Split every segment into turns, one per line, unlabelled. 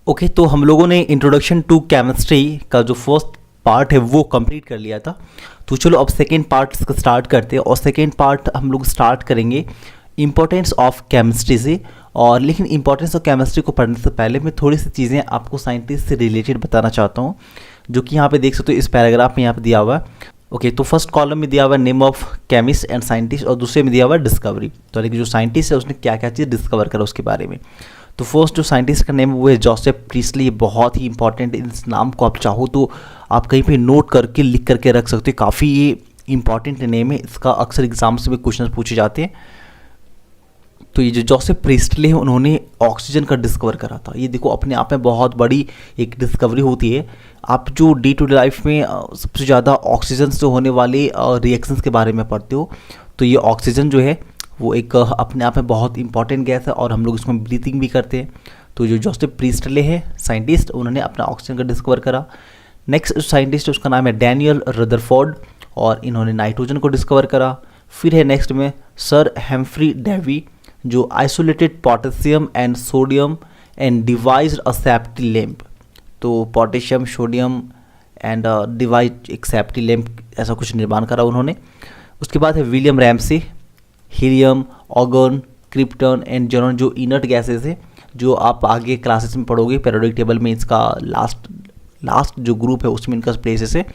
Okay, तो हम लोगों ने इंट्रोडक्शन टू केमिस्ट्री का जो फर्स्ट पार्ट है वो कंप्लीट कर लिया था। तो चलो अब सेकेंड पार्ट इसका स्टार्ट करते हैं, और सेकेंड पार्ट हम लोग स्टार्ट करेंगे इम्पोर्टेंस ऑफ केमिस्ट्री से। और लेकिन इम्पोर्टेंस ऑफ केमिस्ट्री को पढ़ने से पहले मैं थोड़ी सी चीज़ें आपको साइंटिस्ट से रिलेटेड बताना चाहता हूँ, जो कि यहाँ पे देख सकते हो इस पैराग्राफ में यहाँ पे दिया हुआ है। ओके, तो फर्स्ट कॉलम में दिया हुआ है name of chemist and scientist, और दूसरे में दिया हुआ है डिस्कवरी। तो यानी कि जो साइंटिस्ट है उसने क्या क्या चीज़ डिस्कवर करा उसके बारे में। तो फर्स्ट जो साइंटिस्ट का नेम है वो है जोसेफ प्रीस्टली। बहुत ही इंपॉर्टेंट, इस नाम को आप चाहो तो आप कहीं पे नोट करके लिख करके रख सकते हो। काफ़ी ये इंपॉर्टेंट नेम है, इसका अक्सर एग्जाम्स में क्वेश्चन पूछे जाते हैं। तो ये जो जोसेफ प्रीस्टली है उन्होंने ऑक्सीजन का डिस्कवर करा था। ये देखो अपने आप में बहुत बड़ी एक डिस्कवरी होती है। आप जो डे टू डे लाइफ में सबसे ज़्यादा ऑक्सीजन से होने वाले रिएक्शंस के बारे में पढ़ते हो, तो ये ऑक्सीजन जो है वो एक अपने आप में बहुत इंपॉर्टेंट गैस है, और हम लोग इसमें ब्रीथिंग भी करते हैं। तो जो जोसेफ प्रीस्टले है साइंटिस्ट, उन्होंने अपना ऑक्सीजन का डिस्कवर करा। नेक्स्ट साइंटिस्ट उसका नाम है डैनियल रदरफोर्ड, और इन्होंने नाइट्रोजन को डिस्कवर करा। फिर है नेक्स्ट में सर हेम्फ्री डेवी, जो isolated potassium and sodium and devised a safety lamp. तो पोटेशियम, सोडियम एंड डिवाइज एक सेफ्टी लैंप ऐसा कुछ निर्माण करा उन्होंने। उसके बाद है William Ramsay, helium, organ, krypton and zone, जो इनर्ट गैसेस है, जो आप आगे क्लासेस में पढ़ोगे पीरियोडिक टेबल में। इसका लास्ट जो ग्रुप है उसमें इनका प्लेसेस है।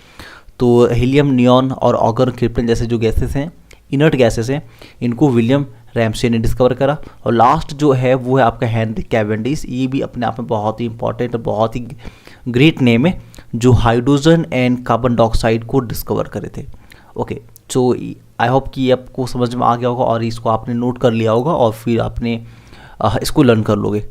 तो हीलियम, नियॉन और ऑर्गन, क्रिप्टन जैसे जो गैसेस हैं, इनर्ट गैसेस हैं, इनको विलियम रैमसे ने डिस्कवर करा। और लास्ट जो है वो है आपका हेनरी कैवेंडिश। ये भी अपने आप में बहुत ही इंपॉर्टेंट, बहुत ही ग्रेट नेम है, जो हाइड्रोजन एंड कार्बन डाइऑक्साइड को डिस्कवर करे थे। ओके, सो आई होप कि आपको समझ में आ गया होगा और इसको आपने नोट कर लिया होगा, और फिर आपने इसको लर्न कर लोगे।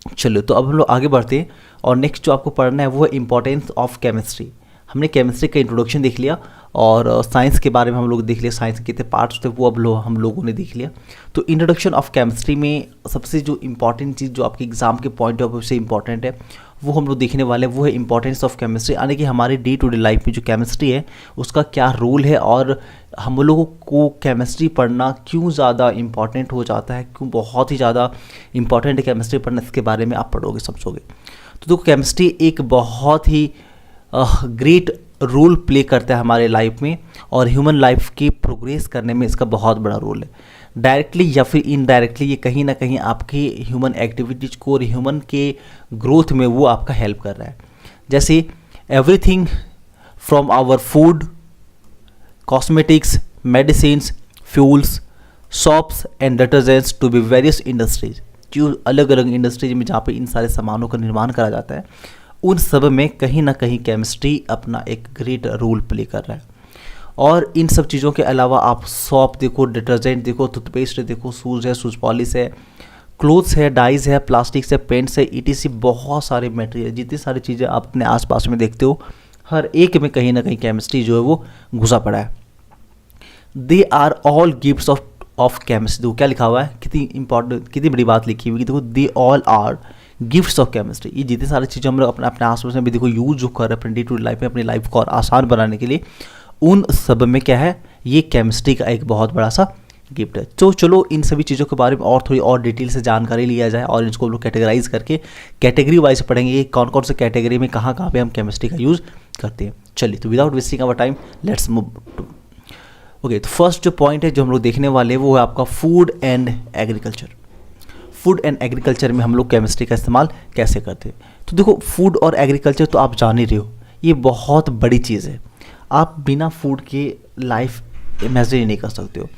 चलो, तो अब हम लोग आगे बढ़ते हैं, और नेक्स्ट जो आपको पढ़ना है वो है इंपॉर्टेंस ऑफ केमिस्ट्री। हमने केमिस्ट्री का इंट्रोडक्शन देख लिया, और साइंस के बारे में हम लोग देख लिया, साइंस के कितने पार्ट्स थे वो अब हम लोगों ने देख लिया। तो इंट्रोडक्शन ऑफ केमिस्ट्री में सबसे जो इंपॉर्टेंट चीज़ जो आपके एग्जाम के पॉइंट ऑफ व्यू से इंपॉर्टेंट है वो हम लोग देखने वाले हैं, वो है इंपॉर्टेंस ऑफ केमिस्ट्री। यानी कि हमारे डे टू डे लाइफ में जो केमिस्ट्री है उसका क्या रोल है, और हम लोगों को केमिस्ट्री पढ़ना क्यों ज़्यादा इंपॉर्टेंट हो जाता है, क्यों बहुत ही ज़्यादा इंपॉर्टेंट है केमिस्ट्री पढ़ना, इसके बारे में आप पढ़ोगे, समझोगे। तो देखो केमिस्ट्री एक बहुत ही ग्रेट रोल प्ले करता है हमारे लाइफ में, और ह्यूमन लाइफ की प्रोग्रेस करने में इसका बहुत बड़ा रोल है। डायरेक्टली या फिर इनडायरेक्टली ये कहीं ना कहीं आपके ह्यूमन एक्टिविटीज़ को और ह्यूमन के ग्रोथ में वो आपका हेल्प कर रहा है। जैसे everything from our food, cosmetics, medicines, fuels, soaps and detergents to be various industries, जो अलग अलग इंडस्ट्रीज में जहाँ पे इन सारे सामानों का निर्माण करा जाता है, उन सब में कहीं ना कहीं केमिस्ट्री अपना एक ग्रेट रोल प्ले कर रहा है। और इन सब चीज़ों के अलावा आप सॉप देखो, डिटर्जेंट देखो, टूथपेस्ट देखो, शूज़ है, शूज़ पॉलिश है, क्लोथ्स है, डाइज है, प्लास्टिक्स है, पेंट्स है, ETC बहुत सारे मटेरियल, जितनी सारी चीज़ें आप अपने आसपास में देखते हो, हर एक में कहीं ना कहीं केमिस्ट्री जो है वो घुसा पड़ा है। They are all gifts of chemistry. देखो क्या लिखा हुआ है, कितनी इंपॉर्टेंट, कितनी बड़ी बात लिखी हुई है। देखो they all are gifts of chemistry. ये जितनी सारी चीज़ें हम लोग अपने आसपास में भी देखो यूज जो कर रहे हैं अपने डे टू डे लाइफ में, अपनी लाइफ को और आसान बनाने के लिए, उन सब में क्या है, ये केमिस्ट्री का एक बहुत बड़ा सा गिफ्ट है। तो चलो इन सभी चीज़ों के बारे में और थोड़ी और डिटेल से जानकारी लिया जाए, और इसको हम लोग कैटेगराइज करके कैटेगरी वाइज पढ़ेंगे, ये कौन कौन से कैटेगरी में कहाँ कहाँ पे हम केमिस्ट्री का यूज़ करते हैं। चलिए, तो without wasting our time let's move to. Okay, तो फर्स्ट जो पॉइंट है जो हम लोग देखने वाले हैं वो है आपका food and agriculture. Food and agriculture में हम लोग केमिस्ट्री का इस्तेमाल कैसे करते हैं। तो देखो फूड और एग्रीकल्चर तो आप जान ही रहे हो, ये बहुत बड़ी चीज़ है। आप बिना फूड के लाइफ इमेजिन नहीं कर सकते हो,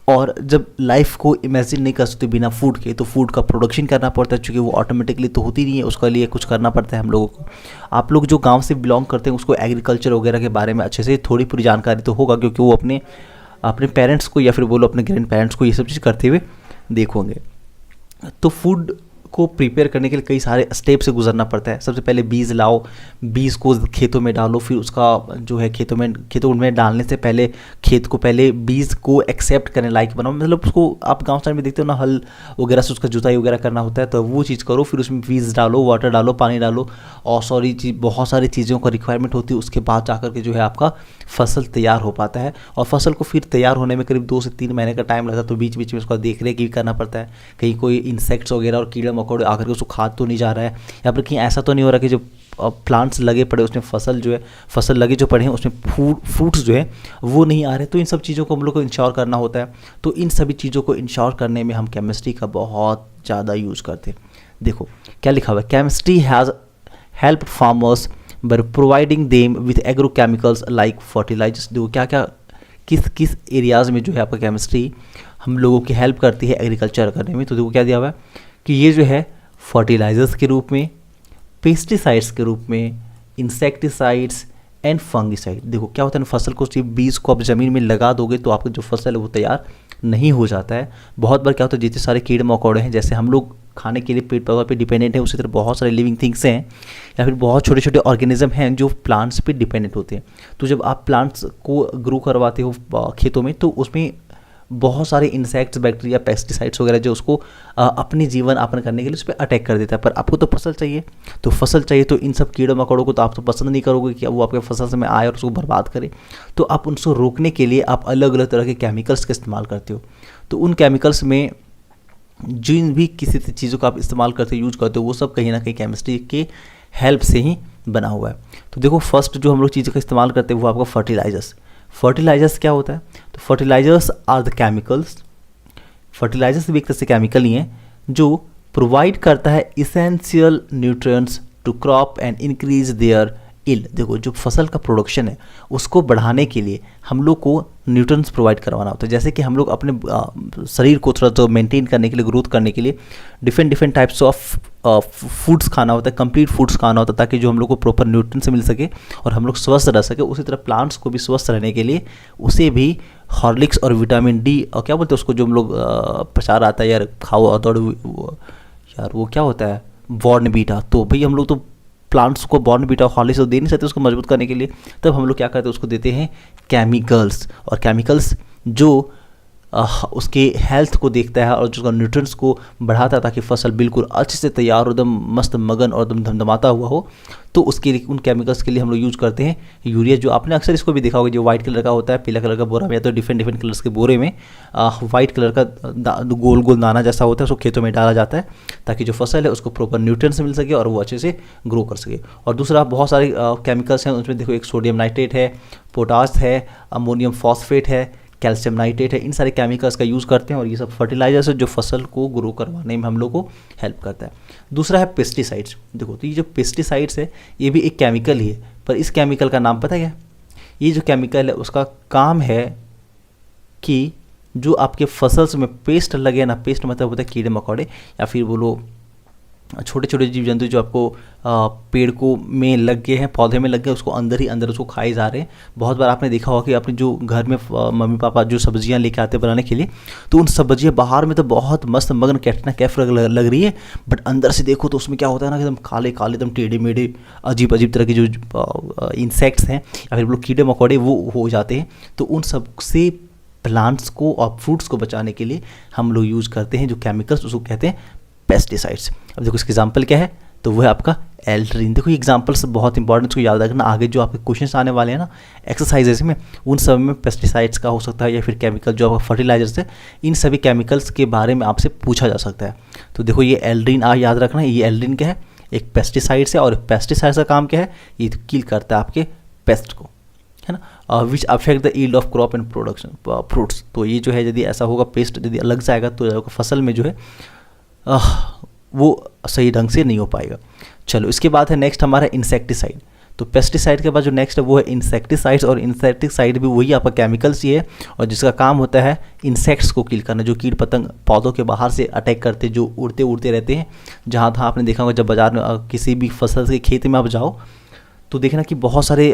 और जब लाइफ को इमेजिन नहीं कर सकते बिना फूड के, तो फूड का प्रोडक्शन करना पड़ता है, क्योंकि वो ऑटोमेटिकली तो होती नहीं है, उसके लिए कुछ करना पड़ता है हम लोगों को। आप लोग जो गांव से बिलोंग करते हैं उसको एग्रीकल्चर वगैरह के बारे में अच्छे से थोड़ी पूरी जानकारी तो होगा, क्योंकि वो अपने पेरेंट्स को या फिर बोलो अपने ग्रैंड पेरेंट्स को ये सब चीज़ करते हुए देखोगे। तो फूड को प्रिपेयर करने के लिए कई सारे स्टेप से गुजरना पड़ता है। सबसे पहले बीज लाओ, बीज को खेतों में डालो, फिर उसका जो है खेतों में डालने से पहले खेत को पहले बीज को एक्सेप्ट करने लायक बनाओ। मतलब उसको आप गांव साइड में देखते हो ना, हल वगैरह से उसका जुताई वगैरह करना होता है, तो वो चीज़ करो, फिर उसमें बीज डालो, वाटर डालो, पानी डालो, और बहुत सारी चीज़ों का रिक्वायरमेंट होती है। उसके बाद जाकर के जो है आपका फसल तैयार हो पाता है, और फसल को फिर तैयार होने में करीब 2 से 3 महीने का टाइम लगता है। तो बीच बीच में उसका देख रेख भी करना पड़ता है, कहीं कोई इंसेक्ट्स वगैरह और कीड़ा मकोड़े आकर के उसको खा तो नहीं जा रहा है, या फिर कहीं ऐसा तो नहीं हो रहा कि जो प्लांट्स लगे पड़े उसमें फसल लगे जो पड़े हैं उसमें फ्रूट्स जो है वो नहीं आ रहे। तो इन सब चीज़ों को हम लोग को इंश्योर करना होता है। तो इन सभी चीज़ों को इंश्योर करने में हम केमिस्ट्री का बहुत ज़्यादा यूज़ करते हैं। देखो क्या लिखा हुआ है, chemistry has help farmers by providing them with agrochemicals like fertilisers. देखो क्या क्या किस एरियाज़ में जो है आपका केमिस्ट्री हम लोगों की हेल्प करती है एग्रीकल्चर करने में। तो देखो क्या दिया हुआ है कि ये जो है फर्टिलाइजर्स के रूप में, पेस्टिसाइड्स के रूप में, इंसेक्टिसाइड्स एंड फंगिसाइड। देखो क्या होता है ना, फसल को सिर्फ बीज को आप ज़मीन में लगा दोगे तो आपका जो फसल है वो तैयार नहीं हो जाता है। बहुत बार क्या होता है, जितने सारे कीड़े मकोड़े हैं, जैसे हम लोग खाने के लिए पेड़ पौधों पे डिपेंडेंट है, उसी तरह बहुत सारे लिविंग थिंग्स हैं या फिर बहुत छोटे छोटे ऑर्गेनिज्म हैं जो प्लांट्स पे डिपेंडेंट होते हैं। तो जब आप प्लांट्स को ग्रो करवाते हो खेतों में तो उसमें बहुत सारे इंसेक्ट्स, बैक्टीरिया, पेस्टिसाइड्स वगैरह जो उसको अपनी जीवन यापन करने के लिए उस पर अटैक कर देता है। पर आपको तो फसल चाहिए, तो इन सब कीड़ों मकोड़ों को तो आप तो पसंद नहीं करोगे कि वो आपके फसल में आए और उसको बर्बाद करे। तो आप उनको रोकने के लिए आप अलग अलग तरह के केमिकल्स का इस्तेमाल करते हो। तो उन केमिकल्स में जिन भी किसी चीज़ों का आप इस्तेमाल करते हो, यूज करते हो, वो सब कहीं ना कहीं केमिस्ट्री के हेल्प से ही बना हुआ है। तो देखो फर्स्ट जो हम लोग चीज़ों का इस्तेमाल करते हैं वो आपका फर्टिलाइजर्स क्या होता है। तो fertilisers are the chemicals, fertilisers भी एक तरह से केमिकल ही हैं जो प्रोवाइड करता है essential nutrients to crop and increase their yield. देखो जो फसल का प्रोडक्शन है उसको बढ़ाने के लिए हम लोग को न्यूट्रिएंट्स प्रोवाइड करवाना होता है। जैसे कि हम लोग अपने शरीर को थोड़ा सा मेंटेन करने के लिए, ग्रोथ करने के लिए डिफरेंट टाइप्स ऑफ फूड्स खाना होता है, कंप्लीट फूड्स खाना होता है, ताकि जो हम लोग को प्रॉपर न्यूट्रिएंट्स मिल सके और हम लोग स्वस्थ रह सके। उसी तरह प्लांट्स को भी स्वस्थ रहने के लिए उसे भी हॉर्लिक्स और विटामिन डी और क्या बोलते हैं उसको, जो हम लोग प्रचार आता है यार खाओ दौड़, यार वो क्या होता है, बॉर्नवीटा। तो भाई हम लोग तो प्लांट्स को बॉर्नवीटा हॉर्लिक्स तो दे नहीं सकते उसको मजबूत करने के लिए, तब हम लोग क्या करते हैं उसको देते हैं केमिकल्स। और केमिकल्स जो उसके हेल्थ को देखता है और जो न्यूट्रिएंट्स को बढ़ाता है ताकि फसल बिल्कुल अच्छे से तैयार हो, एकदम मस्त मगन और एकदम धमधमाता हुआ हो। तो उसके लिए उन केमिकल्स के लिए हम लोग यूज़ करते हैं यूरिया, जो आपने अक्सर इसको भी देखा होगा, जो वाइट कलर का होता है, पीला कलर का बोरा में, या तो डिफरेंट कलर्स के बोरे में वाइट कलर का गोल गोल दाना जैसा होता है, उसको खेतों में डाला जाता है ताकि जो फसल है उसको प्रॉपर न्यूट्रिएंट्स मिल सके और वो अच्छे से ग्रो कर सके। और दूसरा बहुत सारे केमिकल्स हैं, उसमें देखो एक सोडियम नाइट्रेट है, पोटाश है, अमोनियम फॉस्फेट है, कैल्शियम नाइट्रेट है। इन सारे केमिकल्स का यूज़ करते हैं और ये सब फर्टिलाइजर्स है जो फसल को ग्रो करवाने में हम लोग को हेल्प करता है। दूसरा है पेस्टिसाइड्स। देखो तो ये जो पेस्टिसाइड्स है ये भी एक केमिकल ही है, पर इस केमिकल का नाम पता है क्या? ये जो केमिकल है उसका काम है कि जो आपके फसल्स में पेस्ट लगे ना, पेस्ट मतलब होता है कीड़े मकोड़े या फिर बोलो छोटे छोटे जीव जंतु जो आपको पेड़ को में लग गए हैं, पौधे में लग गए, उसको अंदर ही अंदर उसको खाए जा रहे हैं। बहुत बार आपने देखा होगा कि अपने जो घर में मम्मी पापा जो सब्जियां लेके आते हैं बनाने के लिए, तो उन सब्जियां बाहर में तो बहुत मस्त मगन कैटना कैफ लग रही है, बट अंदर से देखो तो उसमें क्या होता है ना, एकदम काले काले, एकदम टेढ़े मेढ़े, अजीब अजीब तरह के जो इंसेक्ट्स हैं या फिर लोग कीड़े मकोड़े वो हो जाते हैं। तो उन सब से प्लांट्स को और फ्रूट्स को बचाने के लिए हम लोग यूज़ करते हैं जो केमिकल्स, उसको कहते हैं पेस्टिसाइड्स। अब देखो इसका एग्जाम्पल क्या है, तो वो है आपका एल्ड्रीन। देखो ये एग्जाम्पल्स बहुत इंपॉर्टेंट, उसको याद रखना, आगे जो आपके क्वेश्चंस आने वाले हैं ना एक्सरसाइजेस में, उन सब में पेस्टिसाइड्स का हो सकता है या फिर केमिकल जो आपका फर्टिलाइजर्स है, इन सभी केमिकल्स के बारे में आपसे पूछा जा सकता है। तो देखो ये एल्ड्रीन याद रखना, ये एल्ड्रीन क्या है, एक पेस्टिसाइड्स है, और पेस्टिसाइड्स का काम क्या है, ये किल करता है आपके पेस्ट को, है ना, which affect the yield of crop and production fruits. तो ये जो है यदि ऐसा होगा, पेस्ट यदि लग जाएगा तो फसल में जो है वो सही ढंग से नहीं हो पाएगा। चलो इसके बाद है नेक्स्ट हमारा इंसेक्टिसाइड। तो पेस्टिसाइड के बाद जो नेक्स्ट है वो है इंसेक्टिसाइड्स, और इंसेक्टिसाइड भी वही आपका केमिकल्स ही है और जिसका काम होता है इंसेक्ट्स को किल करना, जो कीट पतंग पौधों के बाहर से अटैक करते हैं, जो उड़ते उड़ते रहते हैं। जहाँ तहाँ आपने देखा होगा जब बाजार में किसी भी फसल के खेत में आप जाओ तो देखना कि बहुत सारे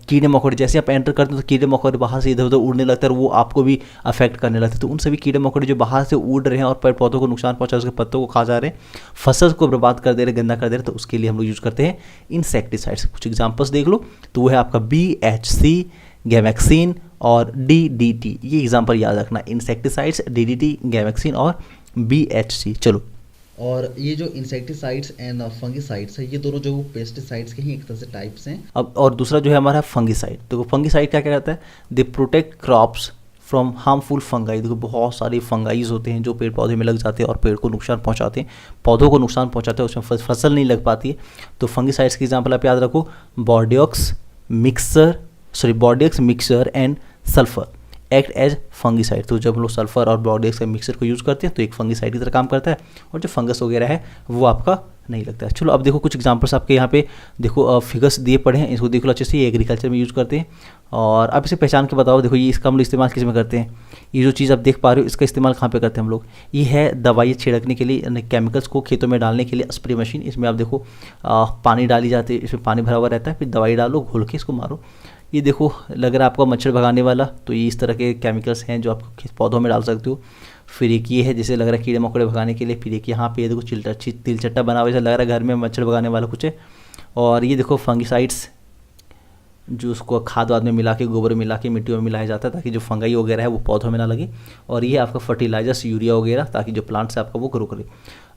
कीड़े मकोड़े, जैसे आप एंटर करते हो तो कीड़े मकोड़े बाहर से इधर उधर उड़ने लगते हैं और वो आपको भी अफेक्ट करने लगते हैं। तो उन सभी कीड़े मकोड़े जो बाहर से उड़ रहे हैं और पेड़ पौधों को नुकसान पहुंचा, उसके पत्तों को खा जा रहे हैं, फसल को बर्बाद कर दे रहे, गंदा कर दे रहे, तो उसके लिए हम लोग यूज़ करते हैं इंसेक्टिसाइड्स। कुछ एग्जाम्पल्स देख लो, तो वो है आपका BHC, गैमेक्सिन और DDT। ये एग्जाम्पल याद रखना, इंसेक्टिसाइड्स, DDT, गैमेक्सिन और BHC। चलो,
और ये जो इंसेक्टिसाइड्स एंड फंगिसाइड्स है, ये दोनों जो पेस्टिसाइड्स के ही एक तरह से टाइप्स हैं।
अब और दूसरा जो है हमारा फंगिसाइड। तो फंगिसाइड क्या क्या करता है, they protect crops from harmful fungi. देखो बहुत सारे फंगाइज होते हैं जो पेड़ पौधे में लग जाते हैं और पेड़ को नुकसान पहुंचाते हैं, पौधों को नुकसान पहुंचाते हैं, उसमें फसल नहीं लग पाती है। तो फंगिसाइड्स की एग्जांपल आप याद रखो, Bordeaux mixer and sulphur act as fungicide. तो जब हम लोग सल्फर और बॉर्डियक्स के मिक्सर को यूज़ करते हैं तो एक फंगिसाइड की तरह काम करता है, और जो फंगस वगैरह है वो आपका नहीं लगता है। चलो अब देखो कुछ एग्जांपल्स आपके यहाँ पे देखो फिगर्स दिए पड़े हैं, इसको देख लो अच्छे से। ये एग्रीकल्चर में यूज़ करते हैं, और अब इसे पहचान के बताओ। देखो ये इसका हम लोग इस्तेमाल किस में करते हैं, ये जो चीज़ आप देख पा रहे हो इसका इस्तेमाल कहाँ पे करते हैं हम लोग। ये है दवाई छिड़कने के लिए, यानी केमिकल्स को खेतों में डालने के लिए स्प्रे मशीन। इसमें आप देखो पानी डाली जाती है, इसमें पानी भरा हुआ रहता है, फिर दवाई डालो, घोल के इसको मारो। ये देखो लग रहा है आपका मच्छर भगाने वाला, तो ये इस तरह के केमिकल्स हैं जो आप पौधों में डाल सकते हो। फिर एक ये है जिसे लग रहा है कीड़े मकोड़े भगाने के लिए। फिर एक यहाँ पे ये देखो तिल चट्टा बना हुआ, जैसा लग रहा है घर में मच्छर भगाने वाला कुछ है। और ये देखो फंगिसाइड्स जो उसको खाद वाद में मिला के, गोबर में मिला के, मिट्टी में मिलाया जाता है ताकि जो फंगाई वगैरह है वो पौधों में ना लगे। और ये आपका फर्टिलाइजर्स, यूरिया वगैरह, ताकि जो प्लांट्स है आपका वो ग्रो करे।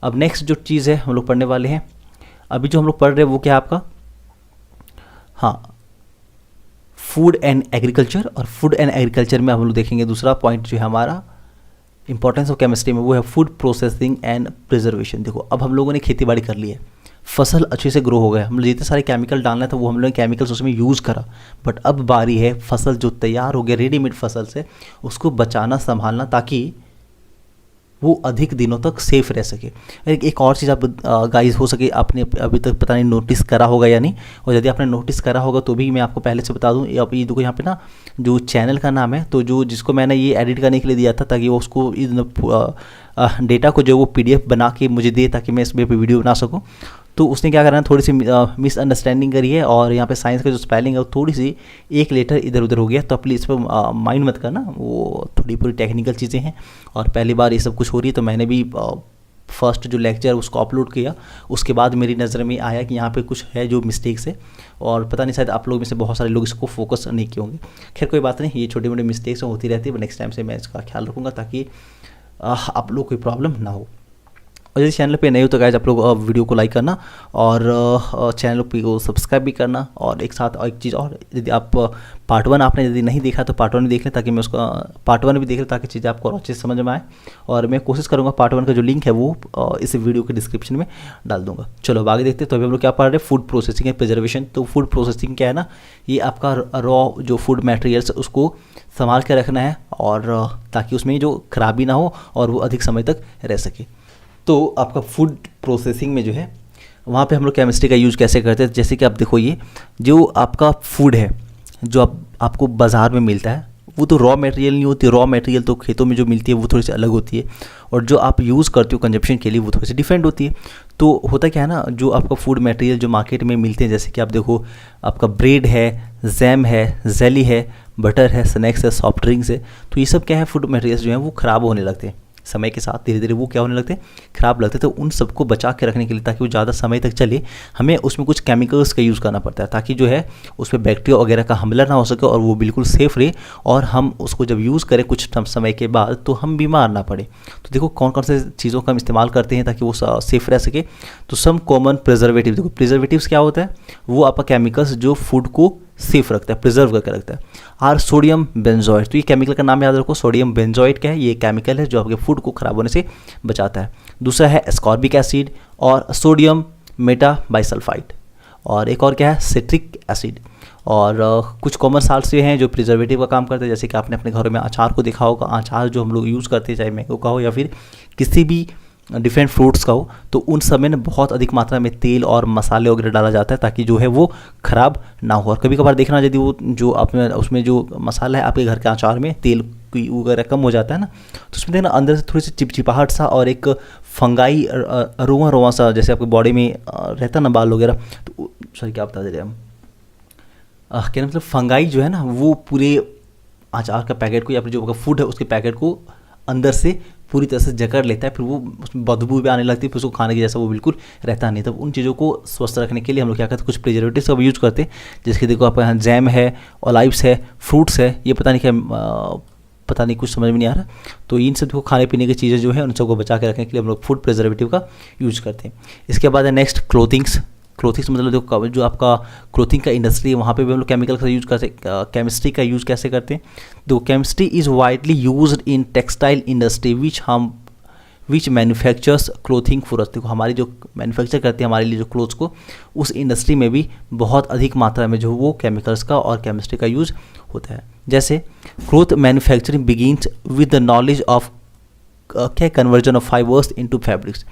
अब नेक्स्ट जो चीज़ है हम लोग पढ़ने वाले हैं, अभी जो हम लोग पढ़ रहे हैं वो क्या है आपका, हाँ, फूड एंड एग्रीकल्चर। और फूड एंड एग्रीकल्चर में हम लोग देखेंगे दूसरा पॉइंट जो है हमारा इंपॉर्टेंस ऑफ केमिस्ट्री में, वो है फूड प्रोसेसिंग एंड प्रिजर्वेशन। देखो अब हम लोगों ने खेती बाड़ी कर ली है, फसल अच्छे से ग्रो हो गया, हम लोग जितने सारे केमिकल डालना था वो हम लोगों ने केमिकल्स उसमें यूज़ करा, बट अब बारी है फसल जो तैयार हो गया रेडीमेड फसल से, उसको बचाना, संभालना, ताकि वो अधिक दिनों तक सेफ रह सके। एक और चीज़ आप गाइस हो सके आपने अभी तक पता नहीं नोटिस करा होगा या नहीं, और यदि आपने नोटिस करा होगा तो भी मैं आपको पहले से बता दूं। अब ये देखो यहाँ पे ना जो चैनल का नाम है, तो जो जिसको मैंने ये एडिट करने के लिए दिया था ताकि वो उसको डेटा को जो वो PDF बना के मुझे दे ताकि मैं इसमें वीडियो बना सकूँ, तो उसने क्या करना है, थोड़ी सी मिसअंडरस्टैंडिंग करी है, और यहाँ पे साइंस का जो स्पेलिंग है वो थोड़ी सी एक लेटर इधर उधर हो गया। तो प्लीज़ इस पर माइंड मत करना, वो थोड़ी पूरी टेक्निकल चीज़ें हैं और पहली बार ये सब कुछ हो रही है। तो मैंने भी फर्स्ट जो लेक्चर उसको अपलोड किया, उसके बाद मेरी नज़र में आया कि यहाँ पे कुछ है जो मिस्टेक्स है, और पता नहीं शायद आप लोग में से बहुत सारे लोग इसको फोकस नहीं किए होंगे। खैर कोई बात नहीं, ये छोटी मोटी मिस्टेक्स होती रहती है, नेक्स्ट टाइम से मैं इसका ख्याल रखूँगा ताकि आप लोग कोई प्रॉब्लम ना हो। और यदि चैनल पे नए हो तो गाइस आप लोग वीडियो को लाइक करना और चैनल को सब्सक्राइब भी करना। और एक साथ एक चीज़ और, यदि आप पार्ट 1 आपने यदि नहीं देखा तो पार्ट 1 भी देख लें, ताकि मैं उसका पार्ट 1 भी देख लें ताकि चीज़ें आपको और अच्छे से समझ में आए। और मैं कोशिश करूँगा पार्ट 1 का जो लिंक है वो इस वीडियो के डिस्क्रिप्शन में डाल दूँगा। चलो अब आगे देखते हैं। तो अभी हम लोग क्या पढ़ रहे हैं, फूड प्रोसेसिंग एंड प्रिजर्वेशन। तो फूड प्रोसेसिंग क्या है ना, ये आपका रॉ जो फूड मटेरियल्स उसको संभाल के रखना है, और ताकि उसमें जो खराबी ना हो और वो अधिक समय तक रह सके। तो आपका फूड प्रोसेसिंग में जो है वहाँ पे हम लोग केमिस्ट्री का यूज़ कैसे करते हैं, जैसे कि आप देखो ये जो आपका फूड है जो आपको बाज़ार में मिलता है वो तो रॉ मटेरियल नहीं होती। रॉ मटेरियल तो खेतों में जो मिलती है वो थोड़ी सी अलग होती है, और जो आप यूज़ करते हो कंजप्शन के लिए वो थोड़ी सी डिफरेंट होती है। तो होता क्या है ना, जो आपका फूड मटेरियल जो मार्केट में मिलते हैं, जैसे कि आप देखो आपका ब्रेड है, जैम है, जेली है, बटर है, स्नैक्स है, सॉफ्ट ड्रिंक्स है, तो ये सब क्या है, फूड मटेरियल्स जो हैं वो ख़राब होने लगते हैं समय के साथ, धीरे धीरे वो क्या होने लगते हैं, ख़राब लगते हैं। तो उन सबको बचा के रखने के लिए, ताकि वो ज़्यादा समय तक चले, हमें उसमें कुछ केमिकल्स का यूज़ करना पड़ता है, ताकि जो है उसमें बैक्टीरिया वगैरह का हमला ना हो सके और वो बिल्कुल सेफ़ रहे, और हम उसको जब यूज़ करें कुछ समय के बाद तो हम बीमार ना पड़े। तो देखो कौन कौन से चीज़ों का हम इस्तेमाल करते हैं ताकि वो सेफ़ रह सके। तो सम कॉमन प्रिजर्वेटिव, देखो प्रिजर्वेटिव्स क्या होता है, वो आपका केमिकल्स जो फूड को सेफ रखता है, प्रिजर्व करके रखता है। आर सोडियम बेंजोएट, तो ये केमिकल का नाम याद रखो, सोडियम बेंजोएट क्या है, ये केमिकल है जो आपके फूड को खराब होने से बचाता है। दूसरा है एस्कॉर्बिक एसिड और सोडियम मेटाबाइसल्फाइड, और एक और क्या है, सिट्रिक एसिड। और कुछ कॉमन साल्ट्स ये हैं जो प्रिजर्वेटिव का काम करते हैं, जैसे कि आपने अपने घरों में अचार को देखा होगा, अचार जो हम लोग यूज़ करते हैं, चाहे मैंगो का हो या फिर किसी भी डिफरेंट फ्रूट्स का हो, तो उन सब में बहुत अधिक मात्रा में तेल और मसाले वगैरह डाला जाता है ताकि जो है वो ख़राब ना हो। और कभी कभार देखना, यदि वो जो आपने उसमें जो मसाला है आपके घर के अचार में तेल वगैरह कम हो जाता है ना, तो उसमें देखना अंदर से थोड़ी सी चिपचिपाहट सा और एक फंगाई रोवा रोवा सा, जैसे आपके बॉडी में रहता ना बाल वगैरह, तो सॉरी क्या बता दे रहे हम, क्या मतलब फंगाई जो है ना वो पूरे अचार का पैकेट को या फिर जो आपका फूड है उसके पैकेट को अंदर से पूरी तरह से जकड़ लेता है, फिर वो उसमें बदबू भी आने लगती है, फिर उसको खाने के जैसा वो बिल्कुल रहता नहीं। तब उन चीज़ों को स्वस्थ रखने के लिए हम लोग क्या करते हैं, कुछ प्रिजर्वेटिव्स का भी यूज़ करते हैं, जैसे कि देखो आपके यहाँ जैम है, ऑलिव्स है, फ्रूट्स है, ये पता नहीं क्या पता नहीं कुछ समझ में नहीं आ रहा। तो इन सब को खाने पीने की चीज़ें जो है उन सबको बचा के रखने के लिए हम लोग फूड प्रिजर्वेटिव का यूज़ करते हैं। इसके बाद है नेक्स्ट क्लोथिंग्स, क्लोथिंग से मतलब जो आपका क्लोथिंग का इंडस्ट्री है वहाँ पे भी हम लोग केमिकल का यूज़ करते केमिस्ट्री का यूज़ कैसे करते हैं। तो chemistry is widely used in textile industry which manufactures clothing for us. देखो हमारी जो मैन्युफैक्चर करती है हमारे लिए जो क्लोथ्स को, उस इंडस्ट्री में भी बहुत अधिक मात्रा में जो वो केमिकल्स का और केमिस्ट्री का यूज़ होता है। जैसे cloth manufacturing begins with the knowledge of क्या conversion of fibres into fabrics.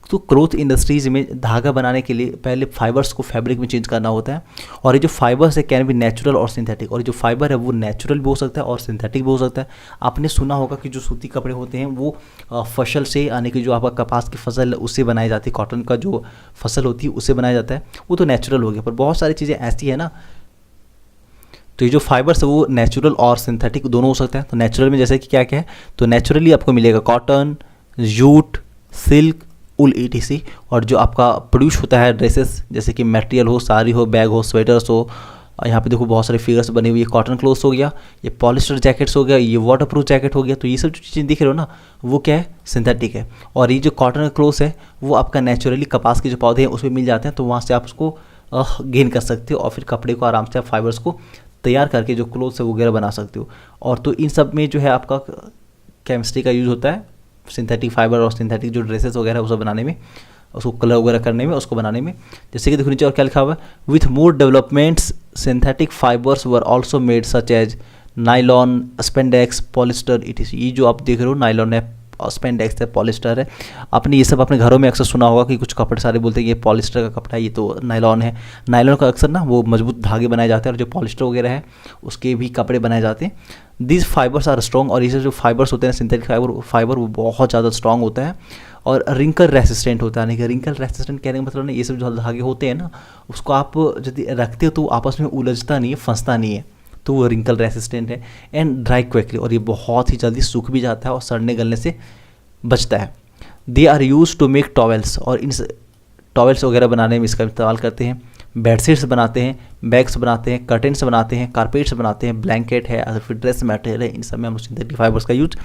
तो क्लोथ इंडस्ट्रीज में धागा बनाने के लिए पहले फाइबर्स को फैब्रिक में चेंज करना होता है, और ये जो फाइबर्स है कैन बी नेचुरल और सिंथेटिक, और ये जो फाइबर है वो नेचुरल भी हो सकता है और सिंथेटिक भी हो सकता है। आपने सुना होगा कि जो सूती कपड़े होते हैं वो फसल से, यानी कि जो आपका कपास की फसल है उससे बनाई जाती है, कॉटन का जो फसल होती है उससे बनाया जाता है, वो तो नेचुरल हो गया। पर बहुत सारी चीज़ें ऐसी है ना, तो ये जो फाइबर्स है वो नेचुरल और सिंथेटिक दोनों हो सकते हैं। तो नेचुरल में जैसे कि क्या क्या है, तो नेचुरली आपको मिलेगा कॉटन, जूट, सिल्क, उल ETC। और जो आपका प्रोड्यूस होता है ड्रेसेस, जैसे कि मटेरियल हो, साड़ी हो, बैग हो, स्वेटर्स हो, यहाँ पे देखो बहुत सारे फिगर्स बने हुए, ये कॉटन क्लोथ्स हो गया, ये पॉलिस्टर जैकेट्स हो गया, ये वाटरप्रूफ जैकेट हो गया। तो ये सब जो चीज़ें दिख रहे हो ना वो क्या है, सिंथेटिक है। और ये जो कॉटन क्लोथ्स है वो आपका नेचुरली कपास के जो पौधे हैं उसमें मिल जाते हैं, तो वहाँ से आप उसको गेन कर सकते हो और फिर कपड़े को आराम से आप फाइबर्स को तैयार करके जो क्लोथ्स है वगैरह बना सकते हो। और तो इन सब में जो है आपका केमिस्ट्री का यूज़ होता है, सिंथेटिक फाइबर और सिंथेटिक जो ड्रेसेस वगैरह वो सब बनाने में, उसको कलर वगैरह करने में, उसको बनाने में। जैसे कि देखो नीचे और क्या लिखा हुआ है, with more developments synthetic fibres were also made such as nylon, spandex, polyester ETC। ये जो आप देख रहे हो नाइलॉन है, स्पेंडेक्स है, पॉलिस्टर है। आपने ये सब अपने घरों में अक्सर सुना होगा कि कुछ कपड़े सारे बोलते हैं ये पॉलिस्टर का कपड़ा है, ये तो नायलॉन है। नायलॉन का अक्सर ना वो मजबूत धागे बनाए जाते हैं, और जो पॉलिस्टर वगैरह है उसके भी कपड़े बनाए जाते हैं। दीज फाइबर्स आर स्ट्रॉन्ग, और ये जो फाइबर्स होते हैं सिंथेटिक फाइबर वो बहुत ज़्यादा स्ट्रॉन्ग होता है और रिंकल रेसिस्टेंट होता है। यानी कि रिंकल रेसिस्टेंट कहने का मतलब ना, ये सब जो धागे होते हैं ना उसको आप यदि रखते हो तो आपस में उलझता नहीं है, फंसता नहीं है, तो वो रिंकल रेसिस्टेंट है। एंड ड्राई क्विकली, और ये बहुत ही जल्दी सूख भी जाता है और सड़ने गलने से बचता है। They are use to make towels, और इन टॉवेल्स वगैरह बनाने में इसका इस्तेमाल करते हैं। बेडशीट्स बनाते हैं, बैग्स बनाते हैं, कर्टेंस बनाते हैं, कारपेट्स बनाते हैं, ब्लैंकेट है, अगर फिर ड्रेस मटेरियल है, इन सब में हम सिंथेटिक फाइबर्स का यूज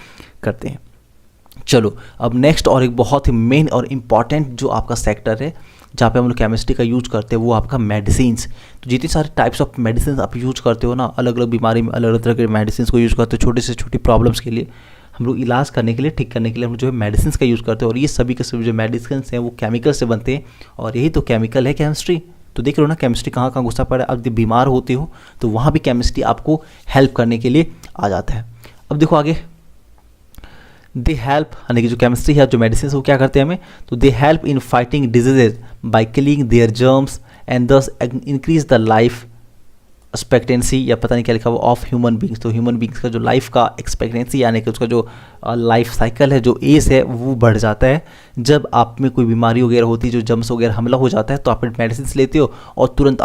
करते हैं। चलो अब नेक्स्ट और एक बहुत ही मेन और इम्पॉर्टेंट जो आपका सेक्टर है जहाँ पे हम लोग केमिस्ट्री का यूज करते हैं वो आपका मेडिसिन्स। तो जितने सारे टाइप्स ऑफ मेडिसिन आप यूज करते हो ना, अलग अलग बीमारी में अलग अलग तरह के मेडिसिन को यूज करते हो। छोटी से छोटी प्रॉब्लम्स के लिए हम लोग इलाज करने के लिए, ठीक करने के लिए हम लोग जो है मेडिसिन का यूज़ करते हैं, और ये सभी के सभी जो मेडिसिन हैं वो केमिकल से बनते हैं, और यही तो केमिकल है केमिस्ट्री। तो देख रहे हो ना केमिस्ट्री कहाँ कहाँ घुसा पड़ा है। अब जब बीमार होते हो तो वहाँ भी केमिस्ट्री आपको हेल्प करने के लिए आ जाता है। अब देखो आगे, दे हेल्प, यानी कि जो केमिस्ट्री है जो मेडिसिन वो क्या करते हैं हमें, तो they help in fighting diseases by killing there germs and दस इंक्रीज द लाइफ एक्सपेक्टेंसी, या पता नहीं क्या लिखा हुआ, ऑफ ह्यूमन बींग्स। तो ह्यूमन बींग्स का जो लाइफ का एक्सपेक्टेंसी यानी कि उसका जो लाइफ साइकिल है, जो एज है वो बढ़ जाता है जब आप में कोई बीमारी वगैरह होती है, जो जम्स वगैरह हमला हो जाता है, तो आप मेडिसिन लेते हो और तुरंत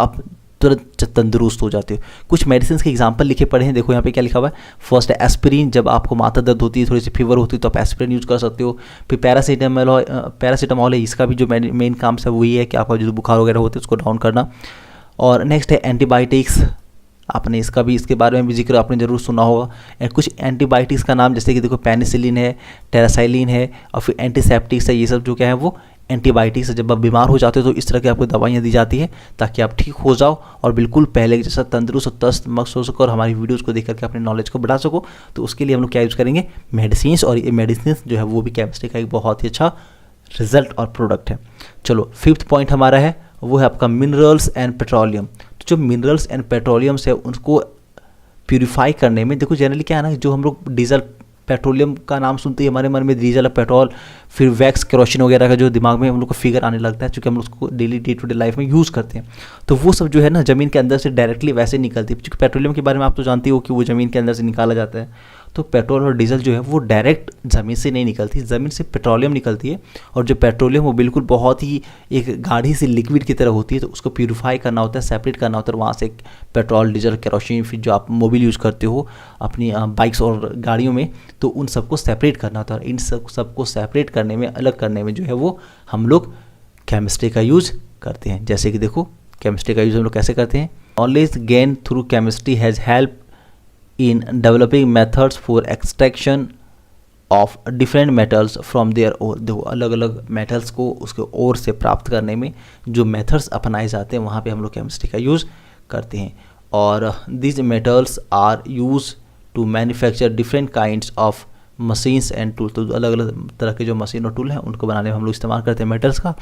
तंदुरुस्त हो जाते हो। कुछ मेडिसिन के एग्जांपल लिखे पड़े हैं, देखो यहाँ पे क्या लिखा हुआ है। फर्स्ट है एस्पिरिन, जब आपको माथा दर्द होती है, थोड़ी सी फीवर होती है तो आप एस्पिरिन यूज़ कर सकते हो। फिर पैरासीटामॉल है, इसका भी जो मेन काम है वही है कि आपका जो बुखार वगैरह होते हैं उसको डाउन करना। और नेक्स्ट है एंटीबायोटिक्स, आपने इसका भी, इसके बारे में भी जिक्र आपने जरूर सुना होगा। कुछ एंटीबायोटिक्स का नाम जैसे कि देखो पेनिसिलिन है, टेरासाइलिन है, और फिर एंटीसेप्टिक्स है। ये सब जो क्या है वो एंटीबायोटिक्स है। जब आप बीमार हो जाते हो तो इस तरह की आपको दवाइयाँ दी जाती है ताकि आप ठीक हो जाओ और बिल्कुल पहले के जैसा तंदुरुस्त और तस्त मस्त हो सको और हमारी वीडियोज़ को देख करके अपने नॉलेज को बढ़ा सको। तो उसके लिए हम लोग क्या यूज़ करेंगे, मेडिसिन, और ये मेडिसिन जो है वो भी केमिस्ट्री का एक बहुत ही अच्छा रिजल्ट और प्रोडक्ट है। चलो 5th पॉइंट हमारा है वो है आपका मिनरल्स एंड पेट्रोलियम। तो जो मिनरल्स एंड पेट्रोलियम्स है उनको प्यूरिफाई करने में, देखो जनरली क्या है ना, जो हम लोग डीजल पेट्रोलियम का नाम सुनते ही हमारे मन में डीजल, पेट्रोल, फिर वैक्स, केरोसिन वगैरह का जो दिमाग में हम लोग को फिगर आने लगता है, क्योंकि हम लोग उसको daily day to day life में यूज़ करते हैं। तो वो सब जो है ना ज़मीन के अंदर से डायरेक्टली वैसे निकलती है, क्योंकि पेट्रोलियम के बारे में आप तो जानते हो कि वो ज़मीन के अंदर से निकाला जाता है। तो पेट्रोल और डीजल जो है वो डायरेक्ट ज़मीन से नहीं निकलती, ज़मीन से पेट्रोलियम निकलती है। और जो पेट्रोलियम वो बिल्कुल बहुत ही एक गाढ़ी सी लिक्विड की तरह होती है, तो उसको प्यूरिफाई करना होता है, सेपरेट करना होता है, वहाँ से पेट्रोल, डीजल, केरोसिन, फिर जो आप मोबिल यूज़ करते हो अपनी बाइक्स और गाड़ियों में, तो उन सबको सेपरेट करना होता है। इन सबको सेपरेट करने में, अलग करने में जो है वो हम लोग केमिस्ट्री का यूज़ करते हैं। जैसे कि देखो केमिस्ट्री का यूज़ हम लोग कैसे करते हैं, knowledge gain through chemistry has help in developing methods for extraction of different metals from their ore. देखो अलग अलग मेटल्स को उसके ओर से प्राप्त करने में जो मेथड्स अपनाए जाते हैं वहाँ पे हम लोग केमिस्ट्री का यूज़ करते हैं। और this metals are use to manufacture different kinds of machines and tool. तो अलग अलग तरह के जो मशीन और टूल हैं उनको बनाने में हम लोग इस्तेमाल करते हैं मेटल्स का।